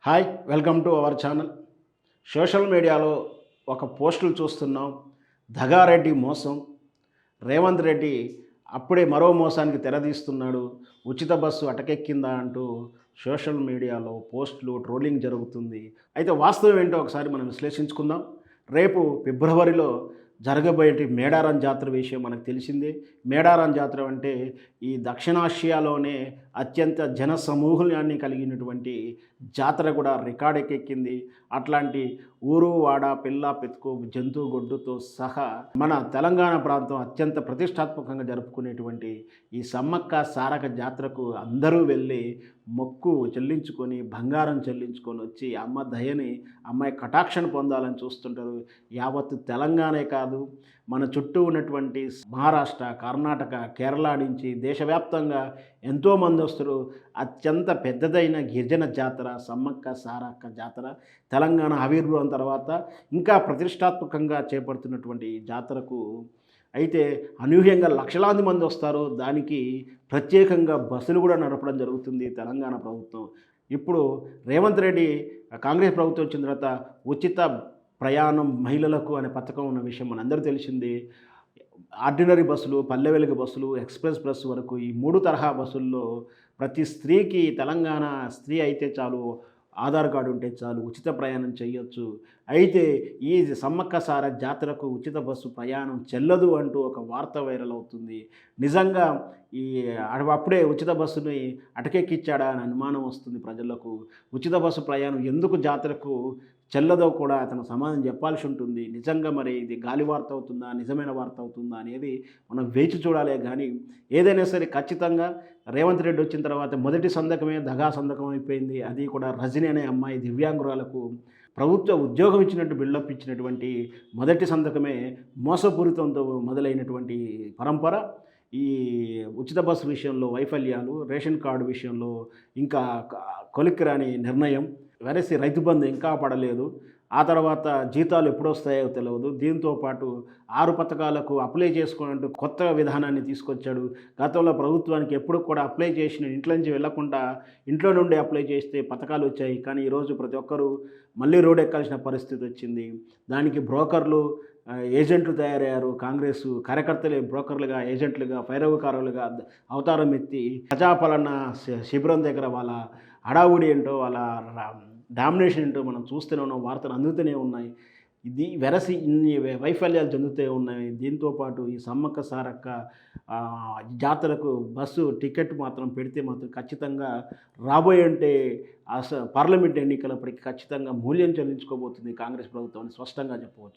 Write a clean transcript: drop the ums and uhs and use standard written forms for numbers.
Hi, welcome to our channel. Social మీడియాలో ఒక పోస్టులు చూస్తున్నాం. దగారెడ్డి మోసం, రేవంత్ రెడ్డి అప్పుడే మరో మోసానికి తెరదీస్తున్నాడు, ఉచిత బస్సు అటకెక్కిందా అంటూ సోషల్ మీడియాలో పోస్టులు ట్రోలింగ్ జరుగుతుంది. అయితే వాస్తవం ఏంటో ఒకసారి మనం విశ్లేషించుకుందాం. రేపు ఫిబ్రవరిలో జరగబోయే మేడారం జాతర విషయం మనకు తెలిసిందే. మేడారం జాతర అంటే ఈ దక్షిణాసియాలోనే అత్యంత జన సమూహాన్ని కలిగినటువంటి జాతర కూడా రికార్డెక్కింది. అట్లాంటి ఊరు వాడ పిల్ల పెతుకు జంతువు గొడ్డుతో సహా మన తెలంగాణ ప్రాంతం అత్యంత ప్రతిష్టాత్మకంగా జరుపుకునేటువంటి ఈ సమ్మక్క సారక జాతరకు అందరూ వెళ్ళి మొక్కు చెల్లించుకొని బంగారం చెల్లించుకొని వచ్చి అమ్మ దయని అమ్మాయి కటాక్షణ పొందాలని చూస్తుంటారు. యావత్తు తెలంగాణే కాదు, మన చుట్టూ ఉన్నటువంటి మహారాష్ట్ర, కర్ణాటక, కేరళ నుంచి దేశవ్యాప్తంగా ఎంతోమంది వస్తారు. అత్యంత పెద్దదైన గిరిజన జాతర సమ్మక్క సారక్క జాతర. తెలంగాణ ఆవిర్భావం తర్వాత ఇంకా ప్రతిష్టాత్మకంగా చేపడుతున్నటువంటి ఈ జాతరకు అయితే అనూహ్యంగా లక్షలాది మంది వస్తారు. దానికి ప్రత్యేకంగా బస్సులు కూడా నడపడం జరుగుతుంది తెలంగాణ ప్రభుత్వం. ఇప్పుడు రేవంత్ రెడ్డి కాంగ్రెస్ ప్రభుత్వం వచ్చిన తర్వాత ఉచిత ప్రయాణం మహిళలకు అనే పథకం ఉన్న విషయం మనందరూ తెలిసింది. ఆర్డినరీ బస్సులు, పల్లె వెలుగు బస్సులు, ఎక్స్ప్రెస్ బస్సు వరకు ఈ 3 తరహా బస్సుల్లో ప్రతి స్త్రీకి, తెలంగాణ స్త్రీ అయితే చాలు, ఆధార్ కార్డు ఉంటే చాలు ఉచిత ప్రయాణం చేయొచ్చు. అయితే ఈ సమ్మక్క సార జాతరకు ఉచిత బస్సు ప్రయాణం చెల్లదు అంటూ ఒక వార్త వైరల్ అవుతుంది. నిజంగా ఈ అప్పుడే ఉచిత బస్సుని అటకెక్కిచ్చాడా అని అనుమానం వస్తుంది ప్రజలకు. ఉచిత బస్సు ప్రయాణం ఎందుకు జాతరకు చెల్లదో కూడా అతను సమాధానం చెప్పాల్సి ఉంటుంది. నిజంగా మరి ఇది గాలి వార్త అవుతుందా, నిజమైన వార్త అవుతుందా అనేది మనం వేచి చూడాలే. కానీ ఏదైనా సరే ఖచ్చితంగా రేవంత్ రెడ్డి వచ్చిన తర్వాత మొదటి సంతకమే దగా సంతకం అయిపోయింది. అది కూడా రజని అనే అమ్మాయి దివ్యాంగురాలకు ప్రభుత్వ ఉద్యోగం ఇచ్చినట్టు బిల్డప్ ఇచ్చినటువంటి మొదటి సంతకమే మోసపూరితంతో మొదలైనటువంటి పరంపర. ఈ ఉచిత బస్సు విషయంలో వైఫల్యాలు, రేషన్ కార్డు విషయంలో ఇంకా కొలిక్కిరాని నిర్ణయం, వెరసి రైతు బంధు ఇంకా పడలేదు. ఆ తర్వాత జీతాలు ఎప్పుడు వస్తాయో తెలియదు. దీంతోపాటు 6 పథకాలకు అప్లై చేసుకున్నట్టు కొత్త విధానాన్ని తీసుకొచ్చాడు. గతంలో ప్రభుత్వానికి ఎప్పుడు కూడా అప్లై చేసిన ఇంట్లో నుంచి వెళ్లకుండా ఇంట్లో నుండి అప్లై చేస్తే పథకాలు వచ్చాయి. కానీ ఈరోజు ప్రతి ఒక్కరూ మళ్ళీ రోడ్ ఎక్కాల్సిన పరిస్థితి వచ్చింది. దానికి బ్రోకర్లు, ఏజెంట్లు తయారయ్యారు. కాంగ్రెస్ కార్యకర్తలే బ్రోకర్లుగా, ఏజెంట్లుగా, పైరవకారులుగా అవతారం ఎత్తి ప్రజాపాలన శిబిరం దగ్గర వాళ్ళ హడావుడి ఏంటో, వాళ్ళ డామినేషన్ ఏంటో మనం చూస్తూనే ఉన్నాం. వార్తలు అందుతూనే ఉన్నాయి. ఇది వెరసి ఇన్ని వైఫల్యాలు చెందుతూ ఉన్నాయి. దీంతోపాటు ఈ సమ్మక్క సారక్క జాతరకు బస్సు టికెట్ మాత్రం పెడితే మాత్రం ఖచ్చితంగా రాబోయే పార్లమెంట్ ఎన్నికలప్పటికి ఖచ్చితంగా మూల్యం చెల్లించుకోబోతుంది కాంగ్రెస్ ప్రభుత్వం అని స్పష్టంగా చెప్పవచ్చు.